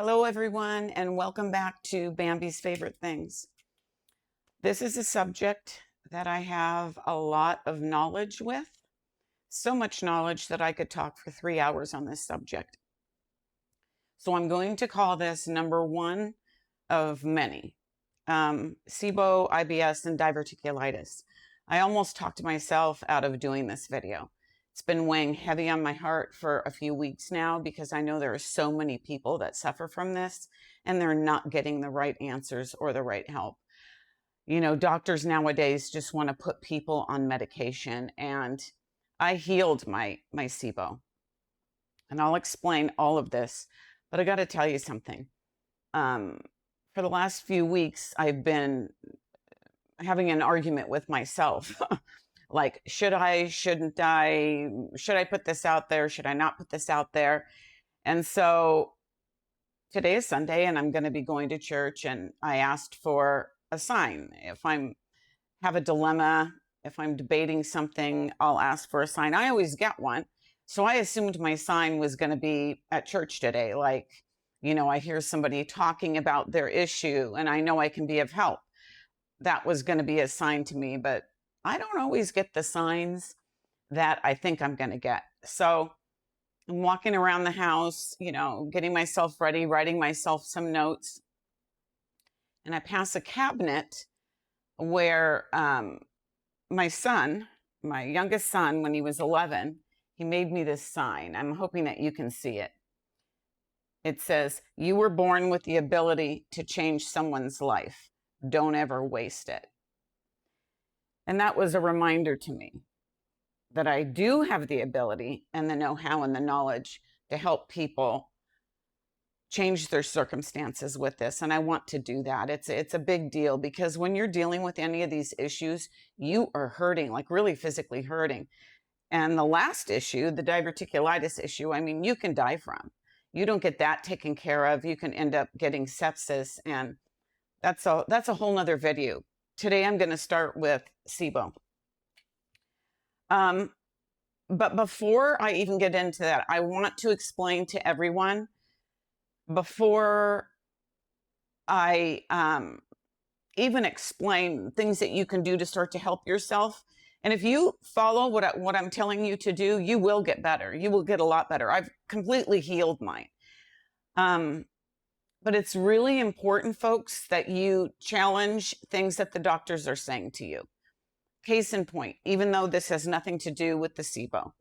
Hello, everyone, and welcome back to Bambi's Favorite Things. This is a subject that I have a lot of knowledge with, so much knowledge that I could talk for 3 hours on this subject. So I'm going to call this number one of many, SIBO, IBS, and diverticulitis. I almost talked myself out of doing this video. It's been weighing heavy on my heart for a few weeks now because I know there are so many people that suffer from this and they're not getting the right answers or the right help. You know, doctors nowadays just want to put people on medication, and I healed my SIBO. And I'll explain all of this, but I got to tell you something. For the last few weeks, I've been having an argument with myself. Like, should I, shouldn't I, should I put this out there? Should I not put this out there? And so today is Sunday and I'm going to be going to church, and I asked for a sign. If I'm have a dilemma, if I'm debating something, I'll ask for a sign. I always get one. So I assumed my sign was going to be at church today. Like, you know, I hear somebody talking about their issue and I know I can be of help. That was going to be a sign to me, but I don't always get the signs that I think I'm going to get. So I'm walking around the house, you know, getting myself ready, writing myself some notes. And I pass a cabinet where my son, my youngest son, when he was 11, he made me this sign. I'm hoping that you can see it. It says, "You were born with the ability to change someone's life. Don't ever waste it." And that was a reminder to me that I do have the ability and the know-how and the knowledge to help people change their circumstances with this. And I want to do that. It's a big deal, because when you're dealing with any of these issues, you are hurting, like really physically hurting. And the last issue, the diverticulitis issue, I mean, you can die from. You don't get that taken care of, you can end up getting sepsis, and that's a whole nother video. Today, I'm going to start with SIBO. But before I even get into that, I want to explain to everyone, before I even explain things that you can do to start to help yourself. And if you follow what I'm telling you to do, you will get better. You will get a lot better. I've completely healed mine. But it's really important, folks, that you challenge things that the doctors are saying to you. Case in point, even though this has nothing to do with the SIBO.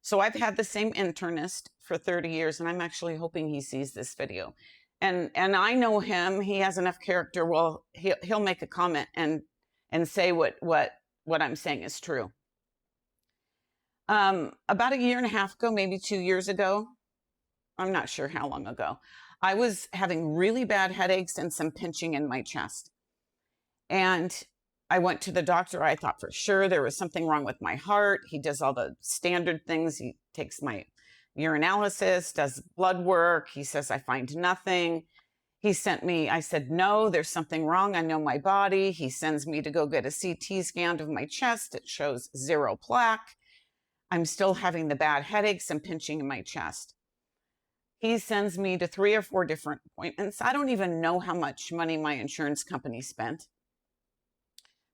So I've had the same internist for 30 years, and I'm actually hoping he sees this video. And I know him. He has enough character. Well, he'll make a comment and say what I'm saying is true. About a year and a half ago, maybe 2 years ago, I'm not sure how long ago, I was having really bad headaches and some pinching in my chest. And I went to the doctor. I thought for sure there was something wrong with my heart. He does all the standard things. He takes my urinalysis, does blood work. He says, I find nothing. He sent me, I said, no, there's something wrong. I know my body. He sends me to go get a CT scan of my chest. It shows 0 plaque. I'm still having the bad headaches and pinching in my chest. He sends me to 3 or 4 different appointments. I don't even know how much money my insurance company spent.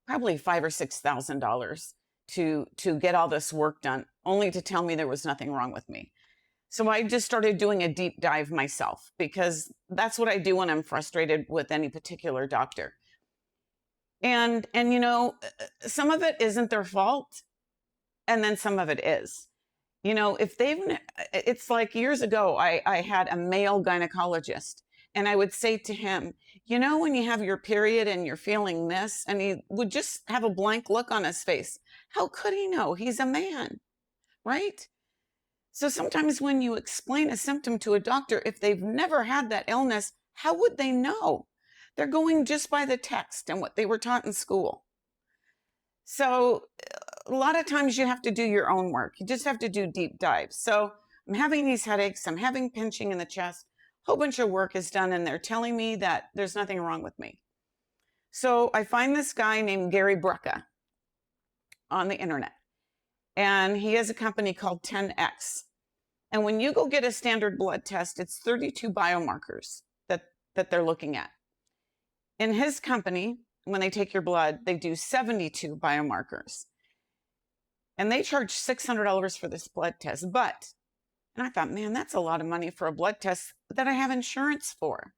Probably $5,000 or $6,000 to get all this work done, only to tell me there was nothing wrong with me. So I just started doing a deep dive myself, because that's what I do when I'm frustrated with any particular doctor. And you know, some of it isn't their fault, and then some of it is. You know, it's like years ago, I had a male gynecologist, and I would say to him, you know, when you have your period and you're feeling this, and he would just have a blank look on his face. How could he know? He's a man, right? So sometimes when you explain a symptom to a doctor, if they've never had that illness, how would they know? They're going just by the text and what they were taught in school. So a lot of times you have to do your own work. You just have to do deep dives. So I'm having these headaches. I'm having pinching in the chest. A whole bunch of work is done, and they're telling me that there's nothing wrong with me. So I find this guy named Gary Brucka on the internet, and he has a company called 10X. And when you go get a standard blood test, it's 32 biomarkers. that they're looking at. In his company, when they take your blood, they do 72 biomarkers. And they charge $600 for this blood test. And I thought, man, that's a lot of money for a blood test that I have insurance for.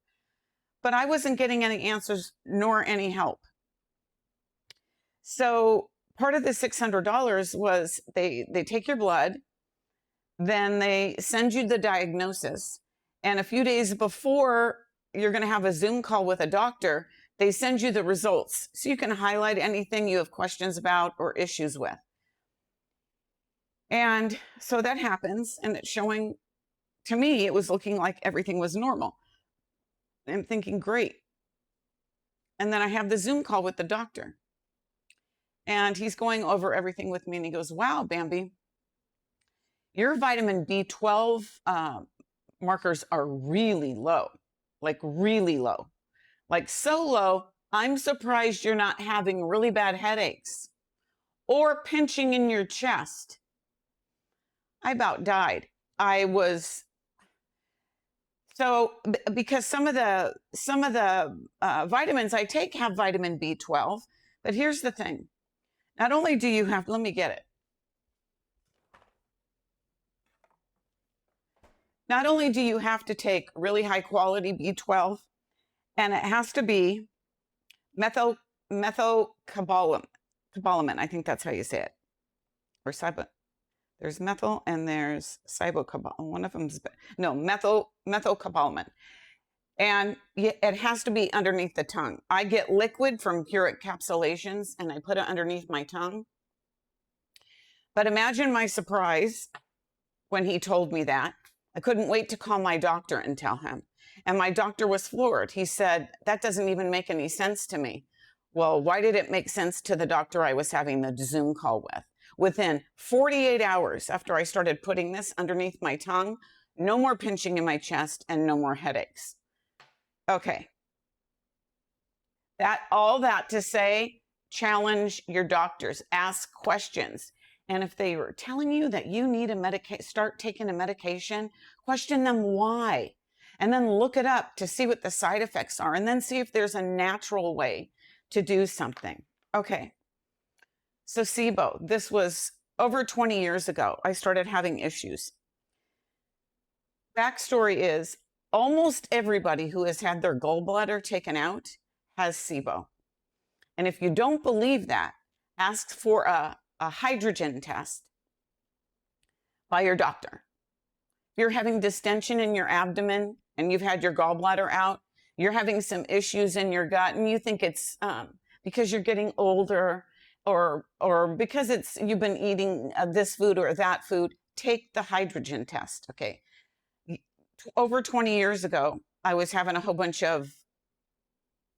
But I wasn't getting any answers nor any help. So part of the $600 was they take your blood, then they send you the diagnosis. And a few days before you're going to have a Zoom call with a doctor, they send you the results. So you can highlight anything you have questions about or issues with. And so that happens, and it's showing, to me, it was looking like everything was normal. I'm thinking, great. And then I have the Zoom call with the doctor. And he's going over everything with me, and he goes, wow, Bambi, your vitamin B12 markers are really low, like really low. Like so low, I'm surprised you're not having really bad headaches or pinching in your chest. I about died. Because some of the vitamins I take have vitamin B12, but here's the thing. Not only do you have, let me get it. Not only do you have to take really high quality B12, and it has to be methylcobalamin. I think that's how you say it. Or SIBO. There's methyl and there's SIBO. One of them's, no, methylcobalamin. And it has to be underneath the tongue. I get liquid from Pure Encapsulations and I put it underneath my tongue. But imagine my surprise when he told me that. I couldn't wait to call my doctor and tell him. And my doctor was floored. He said, that doesn't even make any sense to me. Well, why did it make sense to the doctor I was having the Zoom call with? Within 48 hours after I started putting this underneath my tongue, no more pinching in my chest and no more headaches. Okay. All that to say, challenge your doctors, ask questions. And if they were telling you that you need start taking a medication, question them why. And then look it up to see what the side effects are, and then see if there's a natural way to do something. Okay. So SIBO, this was over 20 years ago. I started having issues. Backstory is almost everybody who has had their gallbladder taken out has SIBO. And if you don't believe that, ask for a hydrogen test by your doctor. If you're having distension in your abdomen and you've had your gallbladder out, you're having some issues in your gut and you think it's because you're getting older or because you've been eating this food or that food, take the hydrogen test. Okay. Over 20 years ago, I was having a whole bunch of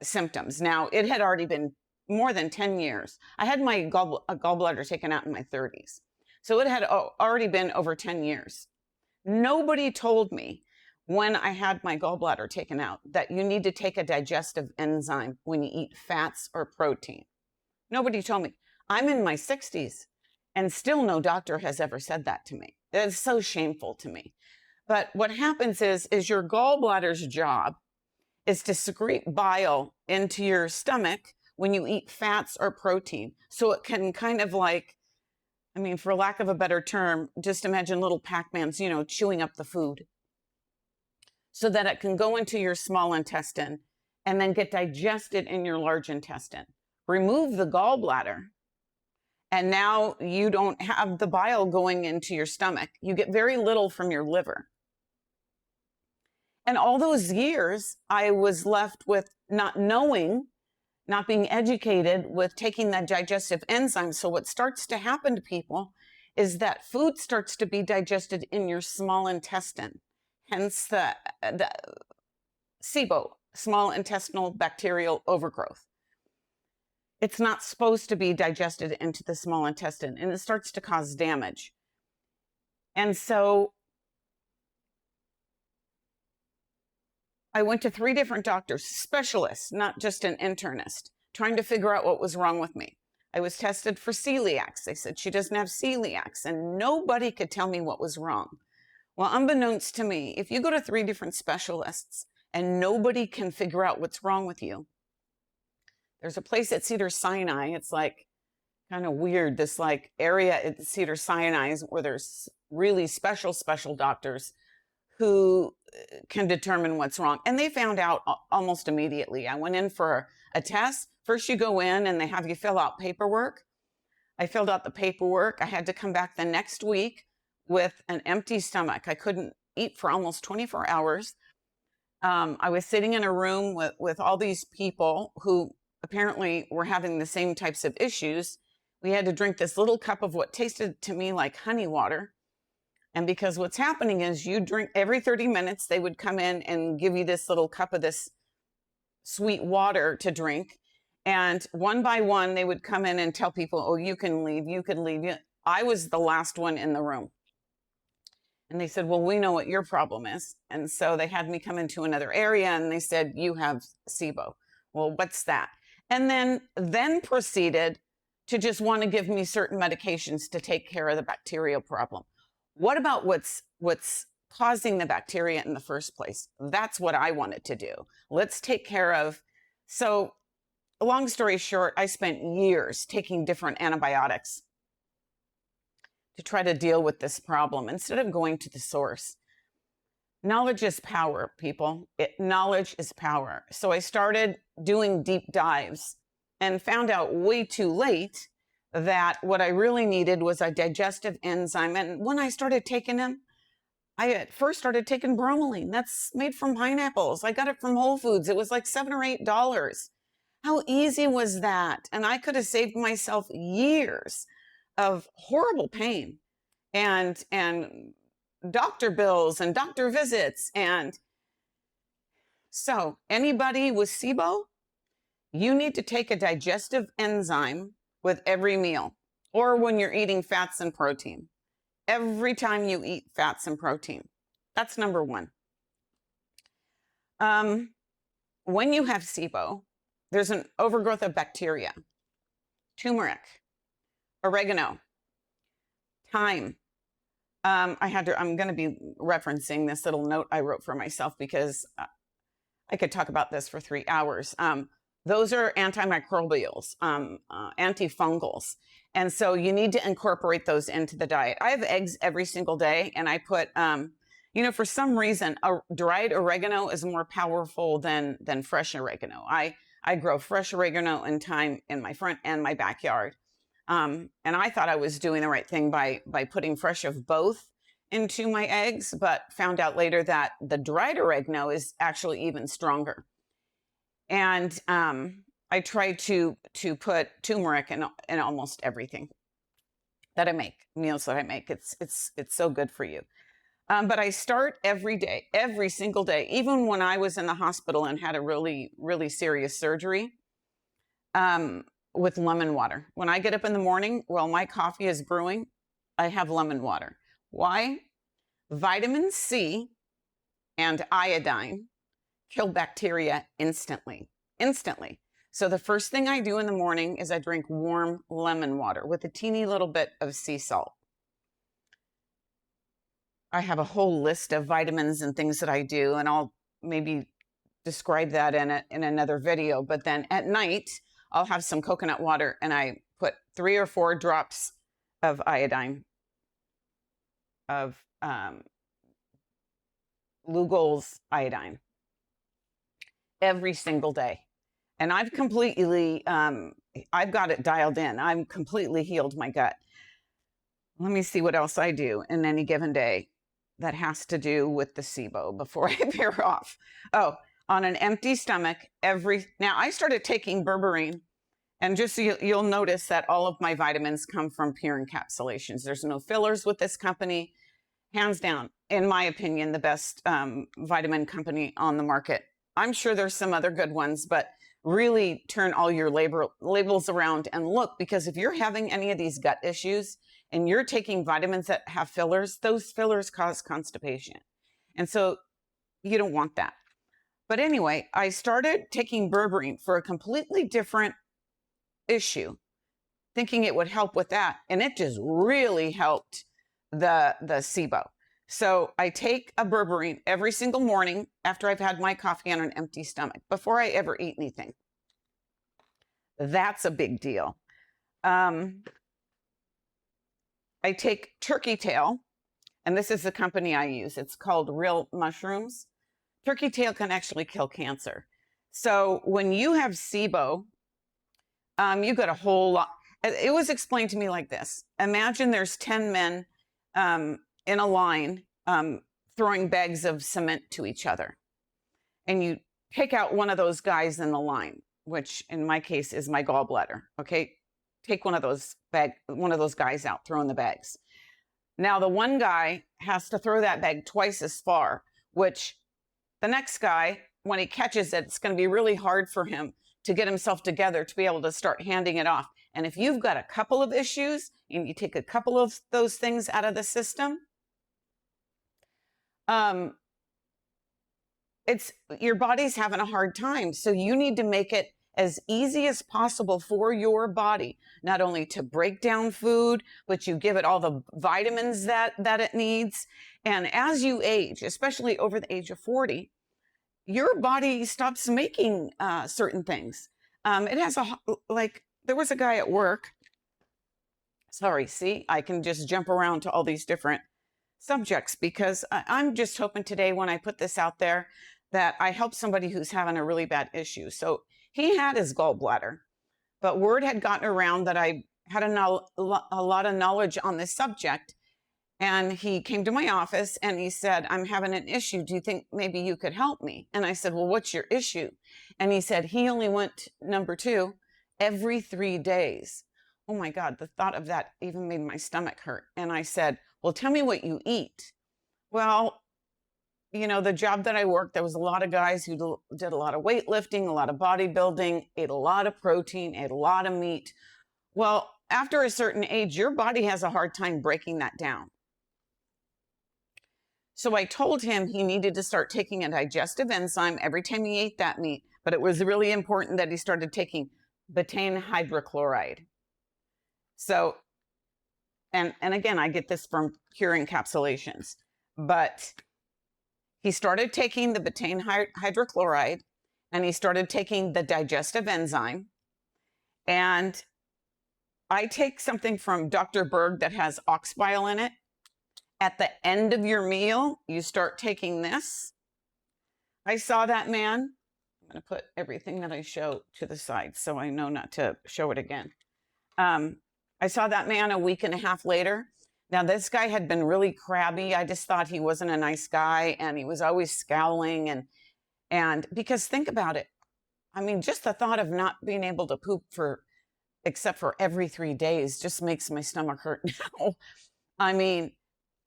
symptoms. Now, it had already been more than 10 years. I had my gallbladder taken out in my 30s. So it had already been over 10 years. Nobody told me when I had my gallbladder taken out that you need to take a digestive enzyme when you eat fats or protein. Nobody told me. I'm in my 60s and still no doctor has ever said that to me. That is so shameful to me. But what happens is your gallbladder's job is to secrete bile into your stomach when you eat fats or protein. So it can kind of like, I mean, for lack of a better term, just imagine little Pac-Mans, chewing up the food so that it can go into your small intestine and then get digested in your large intestine. Remove the gallbladder, and now you don't have the bile going into your stomach. You get very little from your liver. And all those years, I was left with not knowing, not being educated with taking that digestive enzyme. So what starts to happen to people is that food starts to be digested in your small intestine, hence the SIBO, small intestinal bacterial overgrowth. It's not supposed to be digested into the small intestine, and it starts to cause damage. And so I went to 3 different doctors, specialists, not just an internist, trying to figure out what was wrong with me. I was tested for celiacs. They said she doesn't have celiacs, and nobody could tell me what was wrong. Well, unbeknownst to me, if you go to 3 different specialists and nobody can figure out what's wrong with you. There's a place at Cedars-Sinai. It's like kind of weird, this like area at Cedars-Sinai where there's really special doctors who can determine what's wrong. And they found out almost immediately. I went in for a test. First you go in and they have you fill out paperwork. I filled out the paperwork. I had to come back the next week with an empty stomach. I couldn't eat for almost 24 hours. I was sitting in a room with all these people who apparently were having the same types of issues. We had to drink this little cup of what tasted to me like honey water. And because what's happening is you drink every 30 minutes, they would come in and give you this little cup of this sweet water to drink. And one by one, they would come in and tell people, oh, you can leave, you can leave. I was the last one in the room. And they said, well, we know what your problem is. And so they had me come into another area and they said, you have SIBO. Well, what's that? And then proceeded to just want to give me certain medications to take care of the bacterial problem. What about what's causing the bacteria in the first place? That's what I wanted to do. Let's take care of. So long story short, I spent years taking different antibiotics to try to deal with this problem instead of going to the source. Knowledge is power, people. Knowledge is power. So I started doing deep dives and found out way too late that what I really needed was a digestive enzyme. And when I started taking them, I at first started taking bromelain. That's made from pineapples. I got it from Whole Foods. It was like $7 or $8. How easy was that? And I could have saved myself years of horrible pain and doctor bills and doctor visits. And so anybody with SIBO, you need to take a digestive enzyme with every meal or when you're eating fats and protein. Every time you eat fats and protein. That's number one. When you have SIBO, there's an overgrowth of bacteria, turmeric, oregano, thyme. I'm going to be referencing this little note I wrote for myself because I could talk about this for 3 hours. Those are antimicrobials, antifungals. And so you need to incorporate those into the diet. I have eggs every single day, and I put, for some reason, dried oregano is more powerful than fresh oregano. I grow fresh oregano and thyme in my front and my backyard. And I thought I was doing the right thing by putting fresh of both into my eggs, but found out later that the dried oregano is actually even stronger. And I try to put turmeric in almost everything that I make, meals that I make. It's so good for you. But I start every day, every single day, even when I was in the hospital and had a really, really serious surgery, with lemon water. When I get up in the morning, while my coffee is brewing, I have lemon water. Why? Vitamin C and iodine kill bacteria instantly. So the first thing I do in the morning is I drink warm lemon water with a teeny little bit of sea salt. I have a whole list of vitamins and things that I do, and I'll maybe describe that in another video. But then at night, I'll have some coconut water and I put 3 or 4 drops of iodine, of Lugol's iodine, every single day. And I've completely, I've got it dialed in. I'm completely healed my gut. Let me see what else I do in any given day that has to do with the SIBO before I veer off. Oh, on an empty stomach, now I started taking berberine, and just so you'll notice that all of my vitamins come from pure encapsulations. There's no fillers with this company. Hands down, in my opinion, the best vitamin company on the market. I'm sure there's some other good ones, but really turn all your labels around and look, because if you're having any of these gut issues and you're taking vitamins that have fillers, those fillers cause constipation. And so you don't want that. But anyway, I started taking berberine for a completely different issue, thinking it would help with that. And it just really helped the SIBO. So I take a berberine every single morning after I've had my coffee on an empty stomach, before I ever eat anything. That's a big deal. I take turkey tail, and this is the company I use. It's called Real Mushrooms. Turkey tail can actually kill cancer. So when you have SIBO, you got a whole lot. It was explained to me like this. Imagine there's 10 men in a line throwing bags of cement to each other. And you take out one of those guys in the line, which in my case is my gallbladder. Okay. Take one of those guys out throwing the bags. Now the one guy has to throw that bag twice as far, which the next guy, when he catches it, it's going to be really hard for him to get himself together to be able to start handing it off. And if you've got a couple of issues and you take a couple of those things out of the system, your body's having a hard time. So you need to make it as easy as possible for your body, not only to break down food, but you give it all the vitamins that it needs. And as you age, especially over the age of 40, your body stops making certain things. It has there was a guy at work. Sorry, see, I can just jump around to all these different subjects because I'm just hoping today when I put this out there that I help somebody who's having a really bad issue. So he had his gallbladder, but word had gotten around that I had a lot of knowledge on this subject. And he came to my office and he said, I'm having an issue. Do you think maybe you could help me? And I said, well, what's your issue? And he said, he only went number 2 every 3 days. Oh my God, the thought of that even made my stomach hurt. And I said, well, tell me what you eat. Well, you know, the job that I worked, there was a lot of guys who did a lot of weightlifting, a lot of bodybuilding, ate a lot of protein, ate a lot of meat. Well, after a certain age, your body has a hard time breaking that down. So I told him he needed to start taking a digestive enzyme every time he ate that meat, but it was really important that he started taking betaine hydrochloride. So, and again, I get this from Pure Encapsulations, but he started taking the betaine hydrochloride and he started taking the digestive enzyme. And I take something from Dr. Berg that has ox bile in it. At the end of your meal, you start taking this. I saw that man. I'm going to put everything that I show to the side so I know not to show it again. I saw that man a week and a half later. Now, this guy had been really crabby. I just thought he wasn't a nice guy, and he was always scowling. And because think about it. I mean, just the thought of not being able to poop except for every 3 days just makes my stomach hurt now. I mean,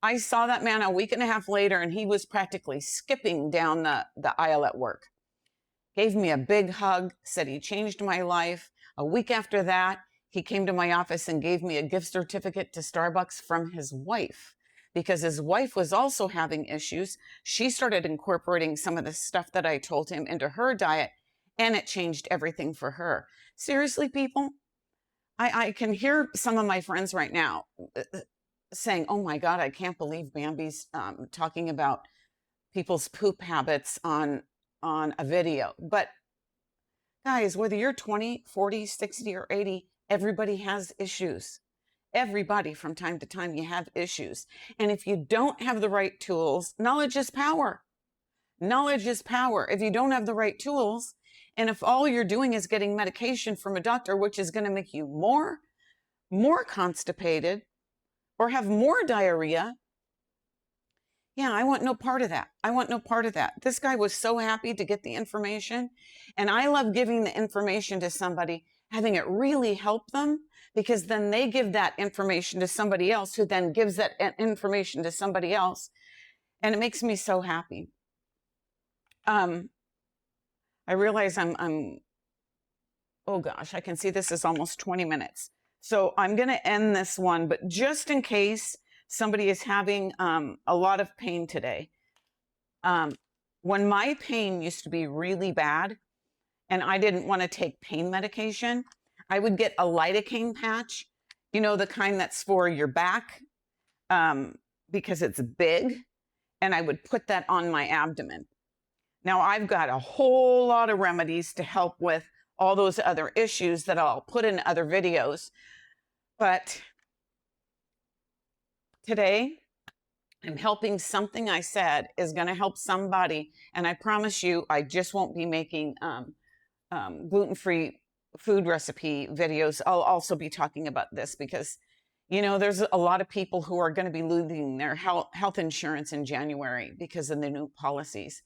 I saw that man a week and a half later, and he was practically skipping down the aisle at work. Gave me a big hug, said he changed my life. A week after that, he came to my office and gave me a gift certificate to Starbucks from his wife because his wife was also having issues. She started incorporating some of the stuff that I told him into her diet, and it changed everything for her. Seriously, people, I can hear some of my friends right now saying, oh my God, I can't believe Bambi's talking about people's poop habits on a video. But guys, whether you're 20, 40, 60, or 80, everybody has issues. Everybody from time to time, you have issues. And if you don't have the right tools, knowledge is power. Knowledge is power. If you don't have the right tools, and if all you're doing is getting medication from a doctor, which is going to make you more constipated or have more diarrhea, yeah, I want no part of that. I want no part of that. This guy was so happy to get the information. And I love giving the information to somebody, having it really help them, because then they give that information to somebody else who then gives that information to somebody else. And it makes me so happy. I realize I'm oh gosh, I can see this is almost 20 minutes. So I'm going to end this one, but just in case somebody is having a lot of pain today. When my pain used to be really bad and I didn't want to take pain medication, I would get a lidocaine patch, you know, the kind that's for your back, because it's big and I would put that on my abdomen. Now, I've got a whole lot of remedies to help with all those other issues that I'll put in other videos. But today, I'm helping something I said is going to help somebody. And I promise you, I just won't be making gluten-free food recipe videos. I'll also be talking about this because, you know, there's a lot of people who are going to be losing their health insurance in January because of the new policies.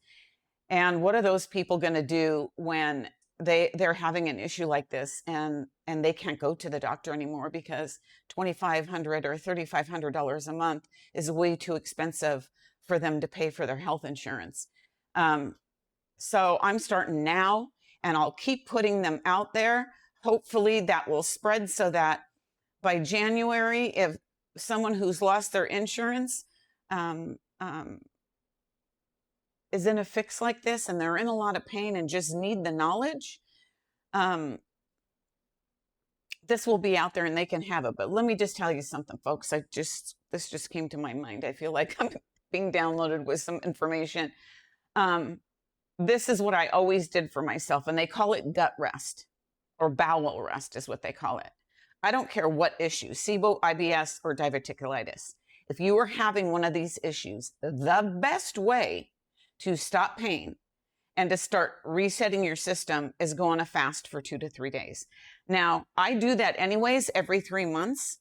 And what are those people going to do when they're having an issue like this and they can't go to the doctor anymore because $2,500 or $3,500 a month is way too expensive for them to pay for their health insurance. So I'm starting now, and I'll keep putting them out there. Hopefully that will spread so that by January, if someone who's lost their insurance is in a fix like this and they're in a lot of pain and just need the knowledge, this will be out there and they can have it. But let me just tell you something, folks. This just came to my mind. I feel like I'm being downloaded with some information. This is what I always did for myself, and they call it gut rest, or bowel rest is what they call it. I don't care what issue, SIBO, IBS, or diverticulitis. If you are having one of these issues, the best way to stop pain and to start resetting your system is go on a fast for 2 to 3 days. Now, I do that anyways every 3 months.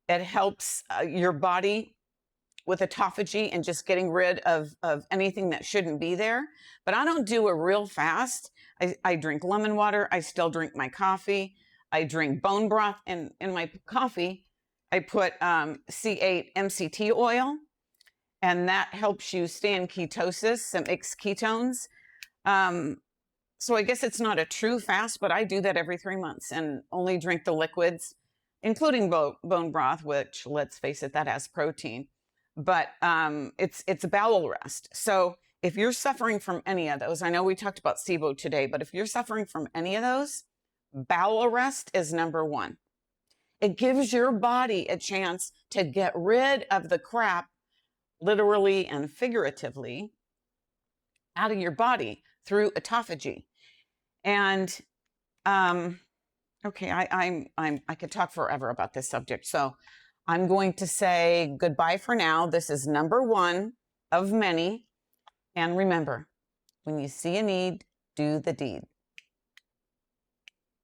It helps your body with autophagy and just getting rid of anything that shouldn't be there. But I don't do a real fast. I drink lemon water. I still drink my coffee. I drink bone broth. And in my coffee, I put C8 MCT oil, and that helps you stay in ketosis. It makes ketones. So I guess it's not a true fast, but I do that every 3 months and only drink the liquids, including bone broth, which, let's face it, that has protein. But it's a bowel rest. So if you're suffering from any of those, I know we talked about SIBO today, but if you're suffering from any of those, bowel rest is number one. It gives your body a chance to get rid of the crap, literally and figuratively, out of your body through autophagy. And okay, I could talk forever about this subject, so I'm going to say goodbye for now. This is number one of many. And remember, when you see a need, do the deed.